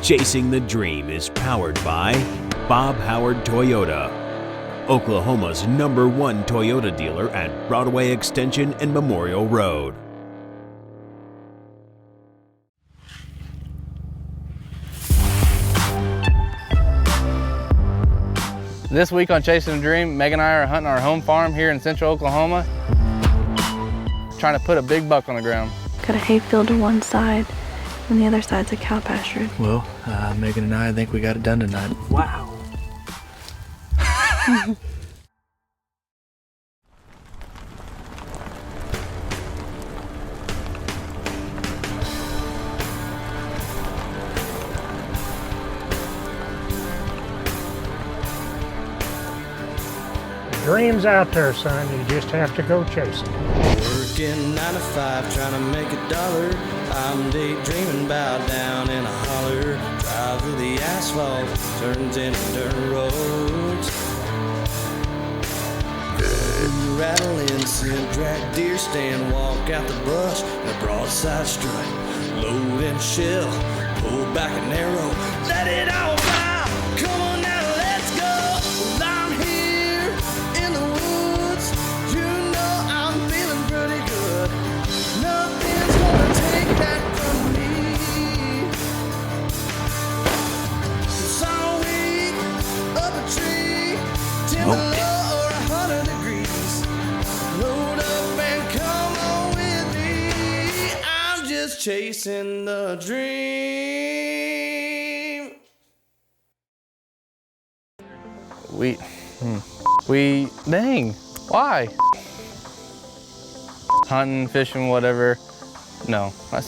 Chasing the Dream is powered by Bob Howard Toyota, Oklahoma's #1 Toyota dealer at Broadway Extension and Memorial Road. This week on Chasing the Dream, Meg and I are hunting our home farm here in central Oklahoma, trying to put a big buck on the ground. Got a hay field to one side, and the other side's a cow pasture. Well, Megan and I think we got it done tonight. Wow. Dreams out there, son. You just have to go chase them. Working 9 to 5, trying to make $1. I'm daydreaming about down in a holler. Drive through the asphalt, turns into dirt roads. Rattling, see a drag deer stand, walk out the brush, a broadside strut. Load and shell, pull back an arrow, let it all fly. Come on now, let's go. Well, I'm here in the woods. You know I'm feeling pretty good. Nothing's gonna take that from me. It's all week up a tree, 10 below or 100 degrees. Load up and come on with me. I'm just chasing the dream. Dang, why? Hunting, fishing, whatever. No, I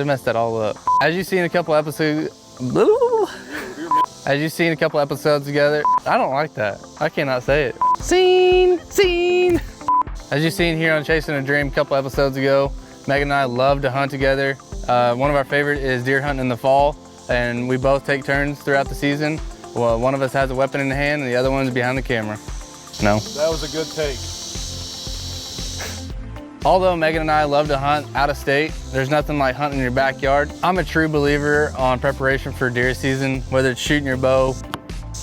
messed that all up. As you've seen a couple episodes together, I don't like that. I cannot say it. Scene. As you've seen here on Chasing a Dream a couple episodes ago, Megan and I love to hunt together. One of our favorite is deer hunting in the fall, and we both take turns throughout the season. Well, one of us has a weapon in the hand and the other one's behind the camera. No. That was a good take. Although Megan and I love to hunt out of state, there's nothing like hunting in your backyard. I'm a true believer on preparation for deer season, whether it's shooting your bow,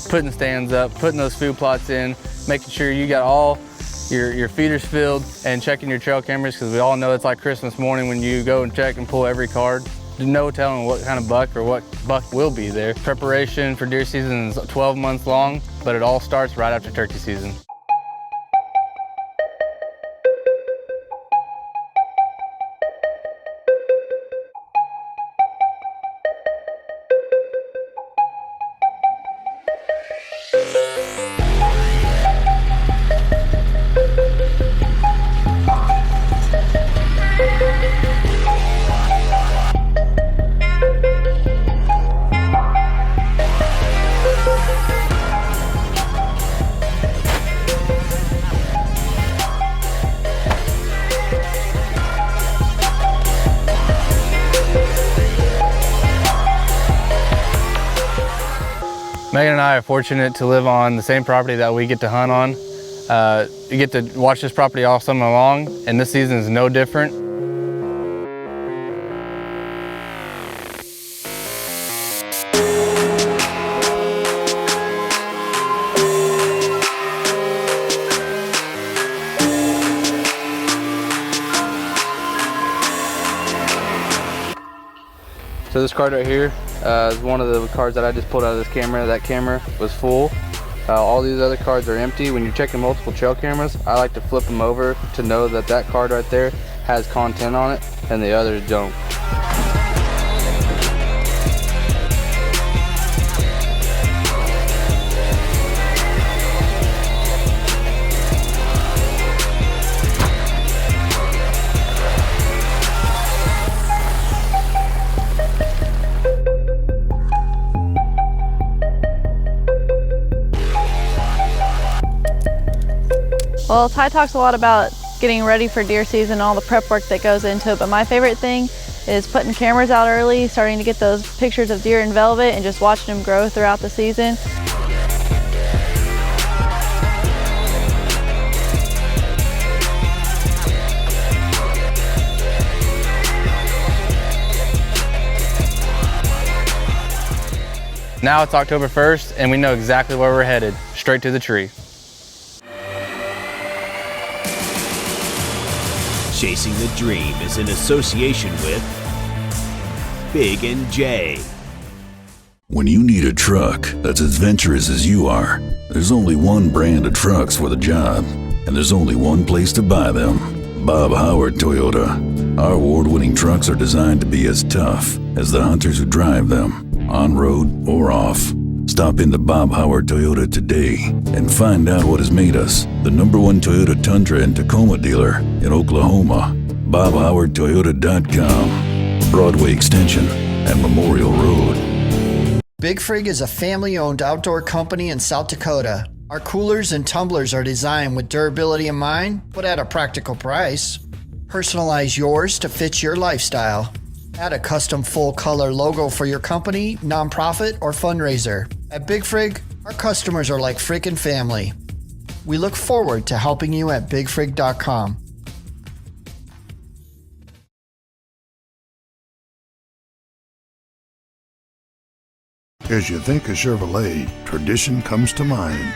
putting stands up, putting those food plots in, making sure you got all your feeders filled, and checking your trail cameras, because we all know it's like Christmas morning when you go and check and pull every card. There's no telling what kind of buck or what buck will be there. Preparation for deer season is 12 months long, but it all starts right after turkey season. Megan and I are fortunate to live on the same property that we get to hunt on. You get to watch this property all summer long, and this season is no different. So this card right here is one of the cards that I just pulled out of this camera. That camera was full. All these other cards are empty. When you're checking multiple trail cameras, I like to flip them over to know that that card right there has content on it and the others don't. Well, Ty talks a lot about getting ready for deer season, all the prep work that goes into it, but my favorite thing is putting cameras out early, starting to get those pictures of deer in velvet and just watching them grow throughout the season. Now it's October 1st and we know exactly where we're headed, straight to the tree. Chasing the Dream is in association with Big and J. When you need a truck that's as adventurous as you are, there's only one brand of trucks for the job, and there's only one place to buy them. Bob Howard Toyota. Our award-winning trucks are designed to be as tough as the hunters who drive them, on-road or off. Stop into Bob Howard Toyota today and find out what has made us the #1 Toyota Tundra and Tacoma dealer in Oklahoma. BobHowardToyota.com, Broadway Extension and Memorial Road. Big Frig is a family-owned outdoor company in South Dakota. Our coolers and tumblers are designed with durability in mind, but at a practical price. Personalize yours to fit your lifestyle. Add a custom full-color logo for your company, nonprofit, or fundraiser. At Big Frig, our customers are like frickin' family. We look forward to helping you at BigFrig.com. As you think of Chevrolet, tradition comes to mind.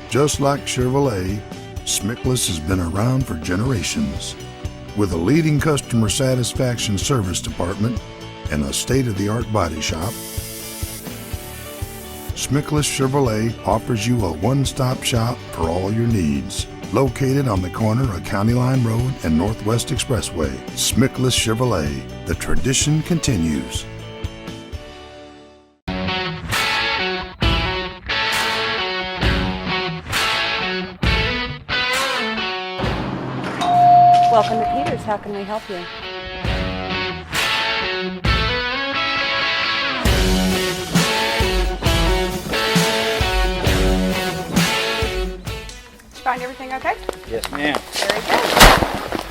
Just like Chevrolet, Smickless has been around for generations. With a leading customer satisfaction service department and a state-of-the-art body shop, Smickless Chevrolet offers you a one-stop shop for all your needs. Located on the corner of County Line Road and Northwest Expressway, Smickless Chevrolet, the tradition continues. Welcome to Peters. How can we help you? Did you find everything okay? Yes, ma'am. Very good.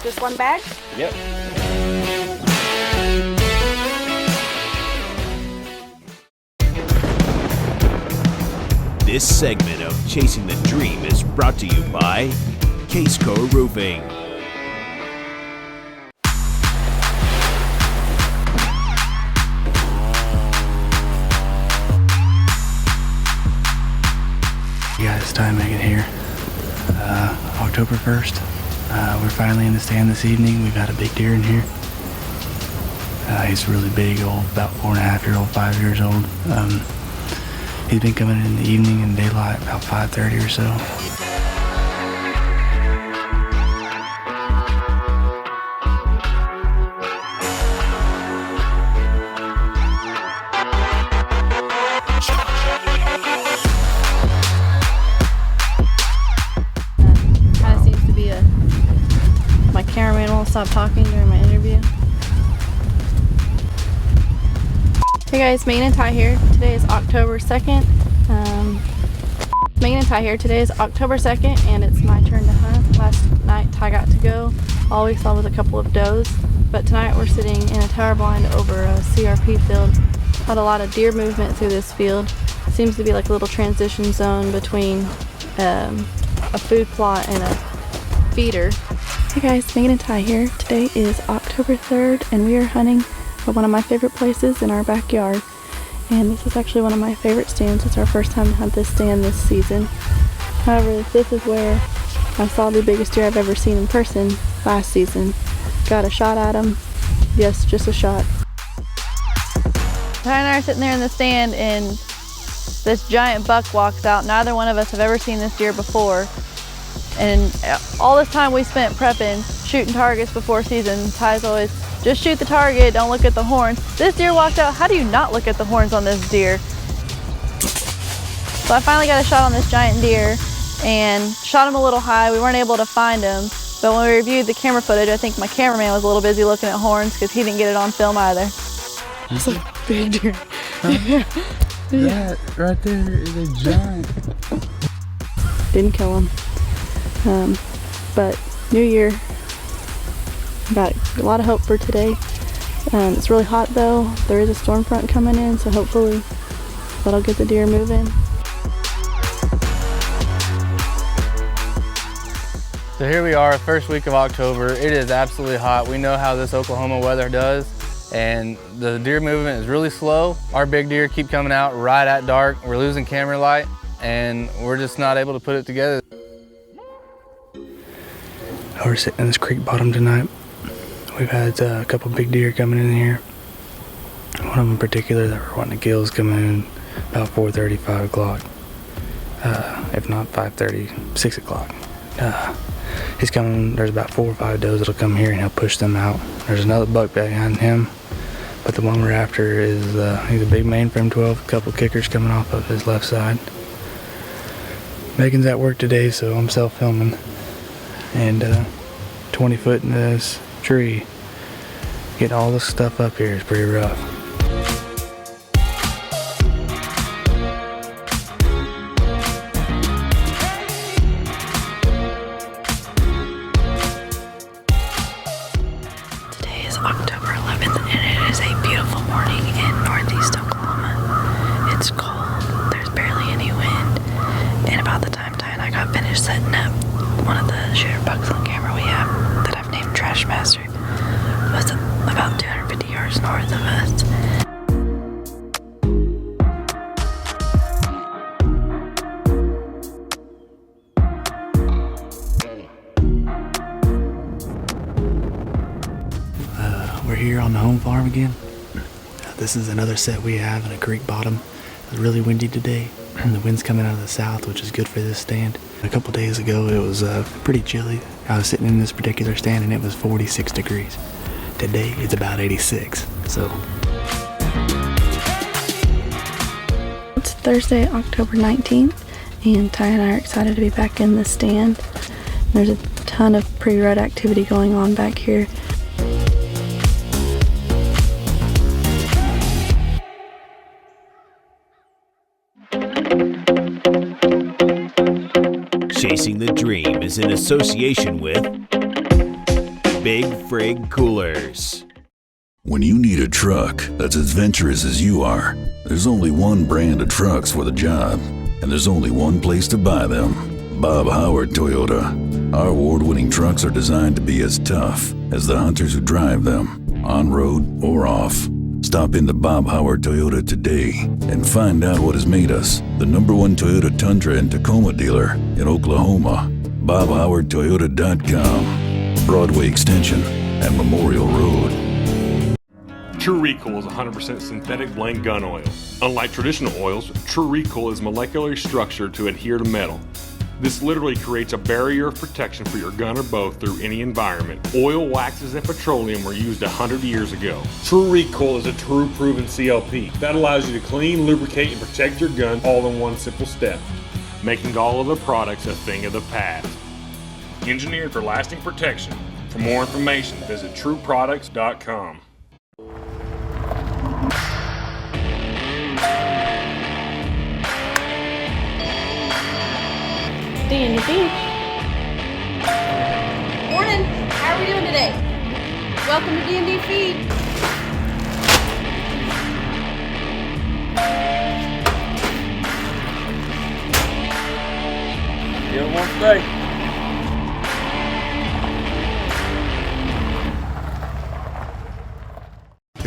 Just one bag? Yep. This segment of Chasing the Dream is brought to you by Caseco Roofing. Yeah, it's time to make it here. October 1st. We're finally in the stand this evening. We've got a big deer in here. He's really big, old, about 4.5-year-old, 5 years old. He's been coming in the evening and daylight about 5:30 or so. Cameraman won't stop talking during my interview. Hey guys, Megan and Ty here. Today is October 2nd. Megan and Ty here. Today is October 2nd and it's my turn to hunt. Last night Ty got to go. All we saw was a couple of does. But tonight we're sitting in a tower blind over a CRP field. Had a lot of deer movement through this field. Seems to be like a little transition zone between a food plot and a feeder. Hey guys, Megan and Ty here. Today is October 3rd and we are hunting at one of my favorite places in our backyard. And this is actually one of my favorite stands. It's our first time to hunt this stand this season. However, this is where I saw the biggest deer I've ever seen in person last season. Got a shot at him. Yes, just a shot. Ty and I are sitting there in the stand and this giant buck walks out. Neither one of us have ever seen this deer before. And all this time we spent prepping, shooting targets before season. Ty's always, just shoot the target, don't look at the horns. This deer walked out, how do you not look at the horns on this deer? So I finally got a shot on this giant deer and shot him a little high. We weren't able to find him, but when we reviewed the camera footage, I think my cameraman was a little busy looking at horns because he didn't get it on film either. It's a big deer. That right there is a giant. Didn't kill him. But new year, got a lot of hope for today. It's really hot though. There is a storm front coming in, so hopefully that'll get the deer moving. So here we are, first week of October. It is absolutely hot. We know how this Oklahoma weather does. and the deer movement is really slow. Our big deer keep coming out right at dark. We're losing camera light, and we're just not able to put it together. We're sitting in this creek bottom tonight. We've had a couple big deer coming in here. One of them in particular that we're wanting to kill is coming in about 4:30, 5 o'clock. If not 5:30, 6 o'clock. He's coming, there's about 4 or 5 does that'll come here and he'll push them out. There's another buck behind him, but the one we're after is, he's a big mainframe 12, a couple kickers coming off of his left side. Megan's at work today, so I'm self-filming. And 20 foot in this tree, getting all this stuff up here is pretty rough. Today is October 11th and it is a beautiful morning in northeast Oklahoma. It's cold, there's barely any wind, and about the time Ty and I got finished setting up, one of the shooter bucks on camera we have that I've named Trash Master was about 250 yards north of us. We're here on the home farm again. This is another set we have in a creek bottom. It's really windy today, and the wind's coming out of the south, which is good for this stand. A couple days ago, it was pretty chilly. I was sitting in this particular stand, and it was 46 degrees. Today, it's about 86, so. It's Thursday, October 19th, and Ty and I are excited to be back in the stand. There's a ton of pre-rut activity going on back here. Chasing the Dream is in association with Big Frig Coolers. When you need a truck that's as adventurous as you are, there's only one brand of trucks for the job, and there's only one place to buy them. Bob Howard Toyota. Our award-winning trucks are designed to be as tough as the hunters who drive them, on road or off. Stop into Bob Howard Toyota today and find out what has made us the #1 Toyota Tundra and Tacoma dealer in Oklahoma. BobHowardToyota.com, Broadway Extension and Memorial Road. True Recoil is 100% synthetic blend gun oil. Unlike traditional oils, True Recoil is molecularly structured to adhere to metal. This literally creates a barrier of protection for your gun or bow through any environment. Oil, waxes, and petroleum were used 100 years ago. True Recoil is a true proven CLP that allows you to clean, lubricate, and protect your gun all in one simple step, making all other products a thing of the past. Engineered for lasting protection. For more information, visit trueproducts.com. D&D Feed. Morning. How are we doing today? Welcome to D&D Feed. You don't want to stay.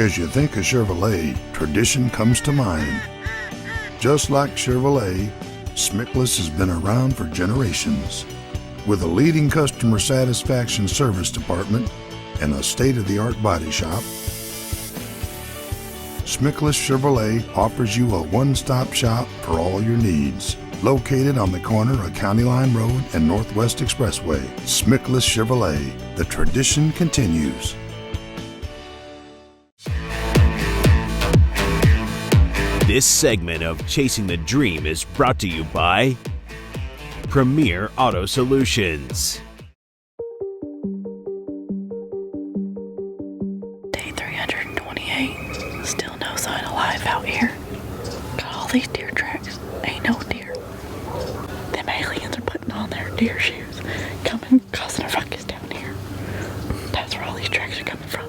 As you think of Chevrolet, tradition comes to mind. Just like Chevrolet, Smickless has been around for generations. With a leading customer satisfaction service department and a state-of-the-art body shop, Smickless Chevrolet offers you a one-stop shop for all your needs. Located on the corner of County Line Road and Northwest Expressway, Smickless Chevrolet, the tradition continues. This segment of Chasing the Dream is brought to you by Premier Auto Solutions. Day 328, still no sign of life out here. Got all these deer tracks, ain't no deer. Them aliens are putting on their deer shoes, coming, causing a ruckus down here. That's where all these tracks are coming from.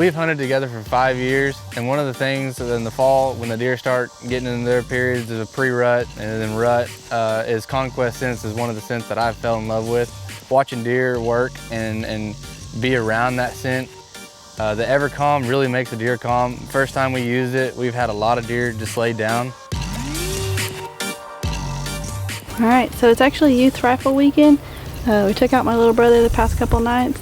We've hunted together for 5 years, and one of the things in the fall when the deer start getting into their periods of pre-rut and then rut is conquest scents is one of the scents that I fell in love with. Watching deer work and be around that scent. The EverCalm really makes a deer calm. First time we used it, we've had a lot of deer just lay down. All right, so it's actually youth rifle weekend. We took out my little brother the past couple nights.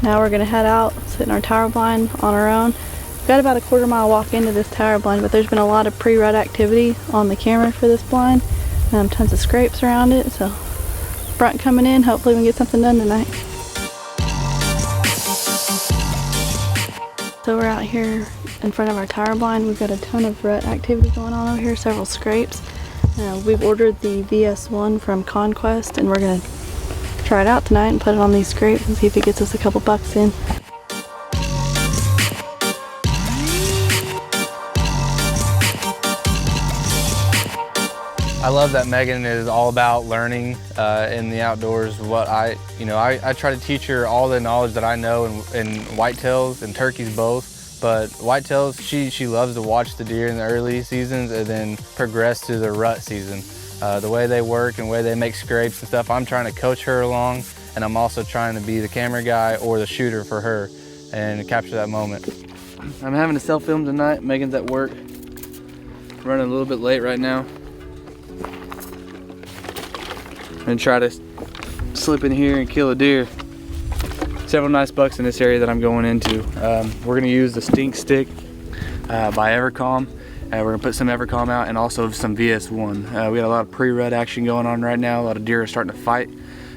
Now we're gonna head out, sit in our tower blind on our own. We've got about a quarter-mile walk into this tower blind, but there's been a lot of pre-rut activity on the camera for this blind. Tons of scrapes around it, so front coming in. Hopefully we can get something done tonight. So we're out here in front of our tower blind. We've got a ton of rut activity going on over here, several scrapes. We've ordered the VS1 from Conquest, and we're gonna try it out tonight and put it on these scrapes and see if it gets us a couple bucks in. I love that Megan is all about learning in the outdoors. What I try to teach her all the knowledge that I know in whitetails and turkeys both. But whitetails, she loves to watch the deer in the early seasons and then progress to the rut season. The way they work and the way they make scrapes and stuff, I'm trying to coach her along, and I'm also trying to be the camera guy or the shooter for her and capture that moment. I'm having to self-film tonight. Megan's at work. Running a little bit late right now. And try to slip in here and kill a deer. Several nice bucks in this area that I'm going into. We're gonna use the stink stick by EverCalm. We're gonna put some EverCalm out and also some VS1. We got a lot of pre-rut action going on right now. A lot of deer are starting to fight,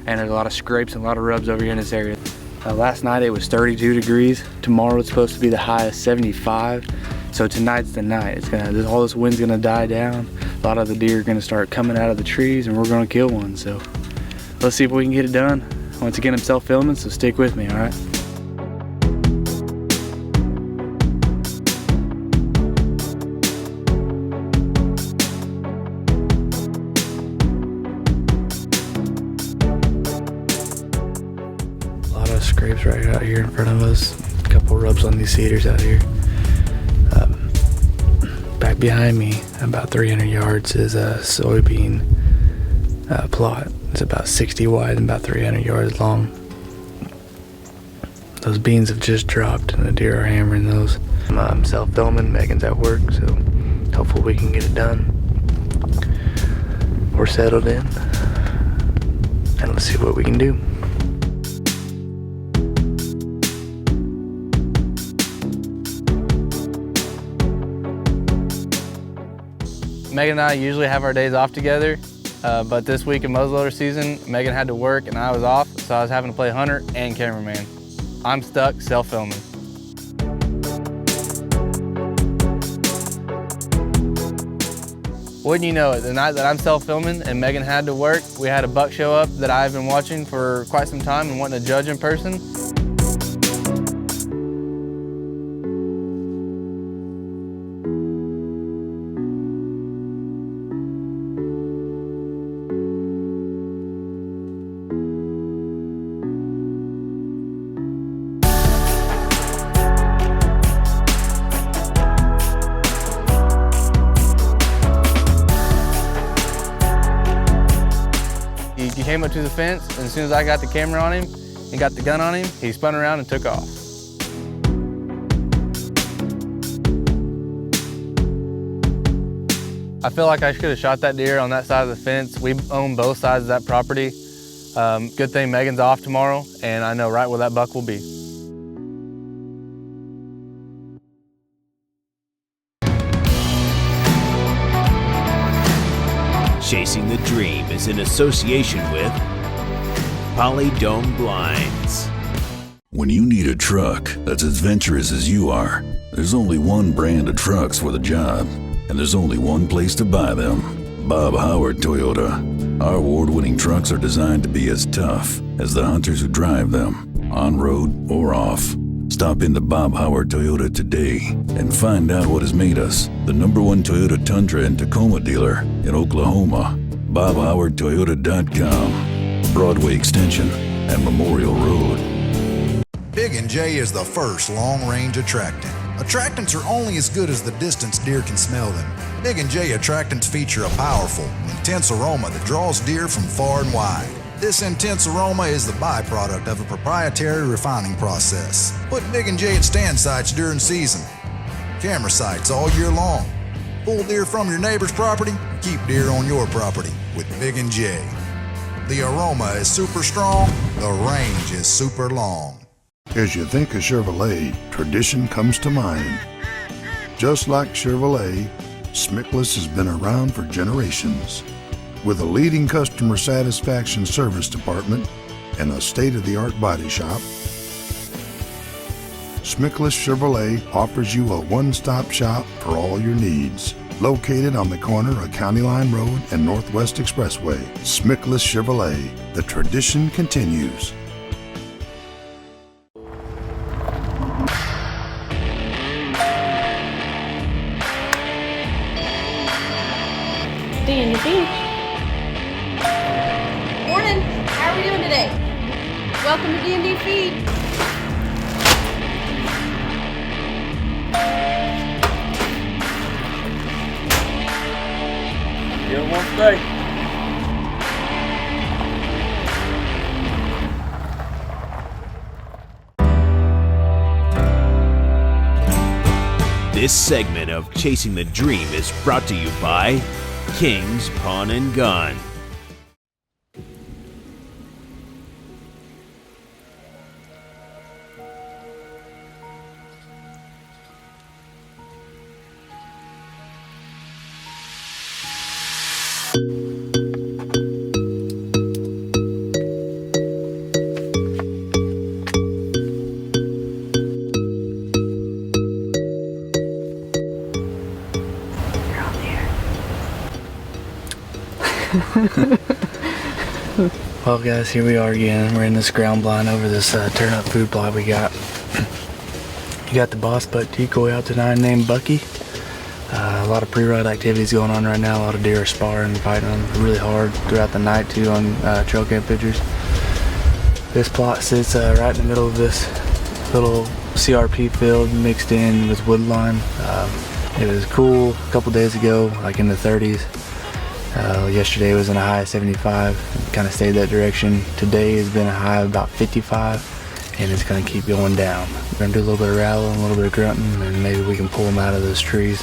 and there's a lot of scrapes and a lot of rubs over here in this area. Last night it was 32 degrees. Tomorrow it's supposed to be the high of 75. So tonight's the night. All this wind's gonna die down. A lot of the deer are gonna start coming out of the trees, and we're gonna kill one. So let's see if we can get it done. Once again, I'm self-filming, so stick with me, all right? A lot of scrapes right out here in front of us. A couple rubs on these cedars out here. Back behind me, about 300 yards, is a soybean plot. It's about 60 wide and about 300 yards long. Those beans have just dropped and the deer are hammering those. I'm self-filming, Megan's at work, so hopefully we can get it done. We're settled in, and let's see what we can do. Megan and I usually have our days off together, but this week in muzzleloader season, Megan had to work and I was off, so I was having to play hunter and cameraman. I'm stuck self-filming. Wouldn't you know it, the night that I'm self-filming and Megan had to work, we had a buck show up that I've been watching for quite some time and wanting to judge in person. He came up to the fence, and as soon as I got the camera on him and got the gun on him, he spun around and took off. I feel like I should have shot that deer on that side of the fence. We own both sides of that property. Good thing Megan's off tomorrow, and I know right where that buck will be. Chasing the Dream is in association with Polydome Blinds. When you need a truck that's as adventurous as you are, there's only one brand of trucks for the job, and there's only one place to buy them. Bob Howard Toyota. Our award-winning trucks are designed to be as tough as the hunters who drive them, on road or off. Stop into Bob Howard Toyota today and find out what has made us the #1 Toyota Tundra and Tacoma dealer in Oklahoma. BobHowardToyota.com, Broadway Extension and Memorial Road. Big and J is the first long-range attractant. Attractants are only as good as the distance deer can smell them. Big and J attractants feature a powerful, intense aroma that draws deer from far and wide. This intense aroma is the byproduct of a proprietary refining process. Put Big and J at stand sites during season, camera sites all year long. Pull deer from your neighbor's property, keep deer on your property with Big and J. The aroma is super strong, the range is super long. As you think of Chevrolet, tradition comes to mind. Just like Chevrolet, Smickless has been around for generations. With a leading customer satisfaction service department and a state-of-the-art body shop, Smickless Chevrolet offers you a one-stop shop for all your needs. Located on the corner of County Line Road and Northwest Expressway, Smickless Chevrolet, the tradition continues. D&D Beach. Morning. How are we doing today? Welcome to D&D Feed. You want to stay? This segment of Chasing the Dream is brought to you by King's Pawn and Gun. Well guys, here we are again. We're in this ground blind over this turnip food plot we got. You got the boss buck decoy out tonight named Bucky. A lot of pre-rut activities going on right now. A lot of deer are sparring, fighting them really hard throughout the night too on trail cam pictures. This plot sits right in the middle of this little CRP field mixed in with woodline. It was cool a couple days ago, like in the 30s. Yesterday was in a high of 75, kind of stayed that direction. Today has been a high of about 55, and it's going to keep going down. We're going to do a little bit of rattling, a little bit of grunting, and maybe we can pull them out of those trees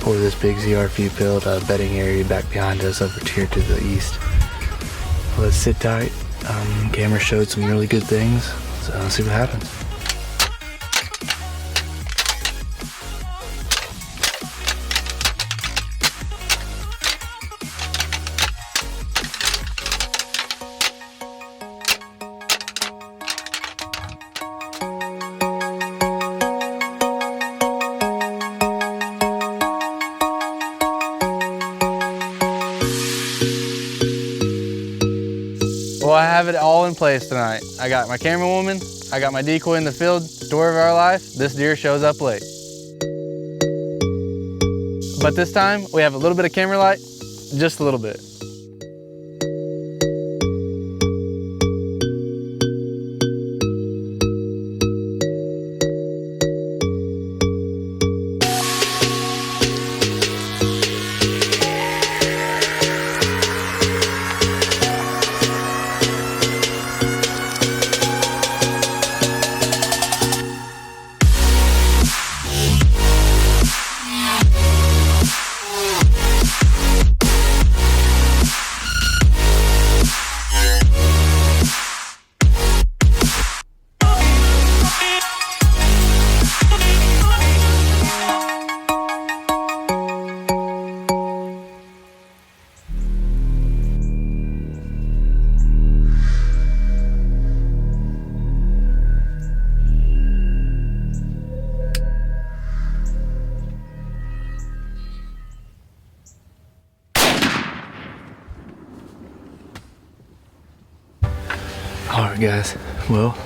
over this big ZRP field bedding area back behind us over here to the east. Let's sit tight. Camera showed some really good things, so let's see what happens. Well, I have it all in place tonight. I got my camera woman, I got my decoy in the field. Story of our life, this deer shows up late. But this time, we have a little bit of camera light, just a little bit. Alright guys, well,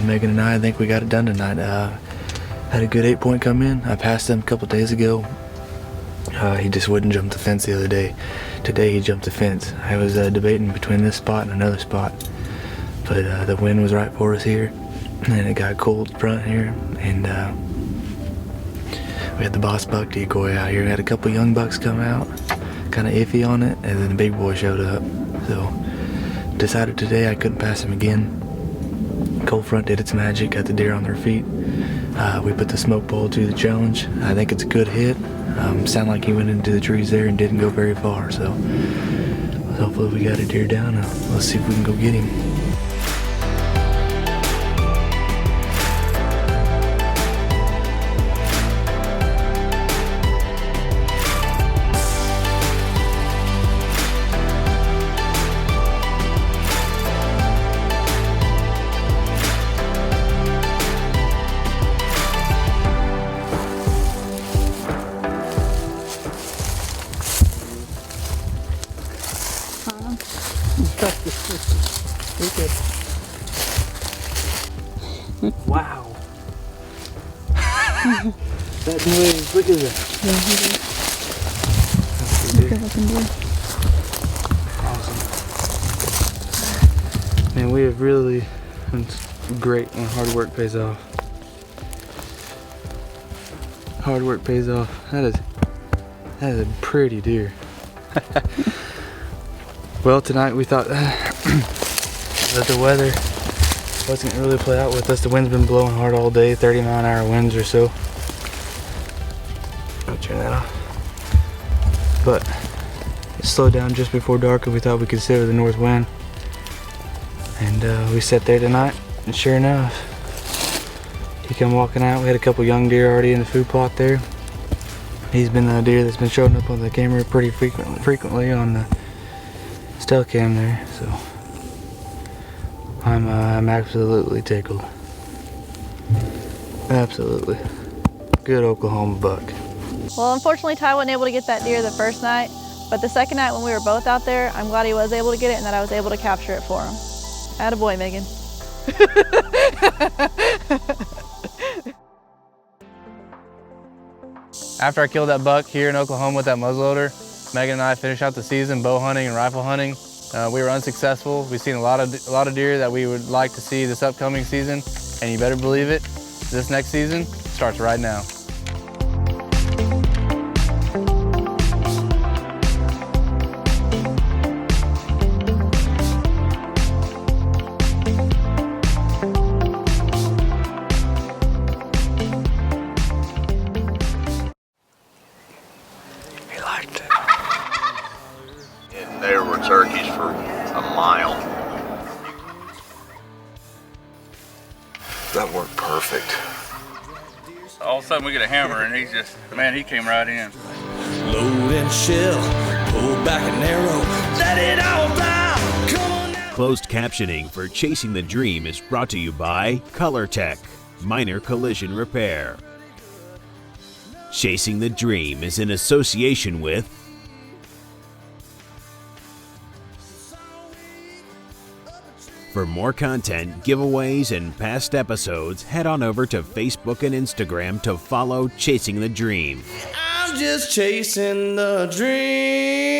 Megan and I think we got it done tonight. Had a good 8-point come in. I passed him a couple days ago. He just wouldn't jump the fence the other day. Today he jumped the fence. I was debating between this spot and another spot, but the wind was right for us here. and it got cold front here, and we had the boss buck decoy out here. We had a couple young bucks come out, kind of iffy on it, and then the big boy showed up. So decided today I couldn't pass him again. Cold front did its magic, got the deer on their feet. We put the smoke pole to the challenge. I think it's a good hit. Sounded like he went into the trees there and didn't go very far, so hopefully we got a deer down. Let's see if we can go get him. Wow. That noise, look at that. Awesome. Man, we have really been great when hard work pays off. Hard work pays off. That is a pretty deer. Well, tonight we thought that the weather wasn't gonna really play out with us. The wind's been blowing hard all day, 30-mile-an-hour winds or so. I'll turn that off. But it slowed down just before dark, and we thought we could sit with the north wind. And we sat there tonight, and sure enough, he come walking out. We had a couple young deer already in the food plot there. He's been a deer that's been showing up on the camera pretty frequently on the stealth cam there, so I'm absolutely tickled. Absolutely. Good Oklahoma buck. Well, unfortunately, Ty wasn't able to get that deer the first night, but the second night when we were both out there, I'm glad he was able to get it and that I was able to capture it for him. Attaboy, Megan. After I killed that buck here in Oklahoma with that muzzleloader, Megan and I finished out the season bow hunting and rifle hunting. We were unsuccessful. We've seen a lot of deer that we would like to see this upcoming season, and you better believe it, this next season starts right now. He liked it. And there were turkeys for a mile. That worked perfect. All of a sudden we get a hammer and he's just, man, he came right in. Load and shell, pull back an arrow, let it all fly. Come on now. Closed captioning for Chasing the Dream is brought to you by ColorTech, Minor Collision Repair. Chasing the Dream is in association with For more content, giveaways, and past episodes, head on over to Facebook and Instagram to follow Chasing the Dream. I'm just chasing the dream.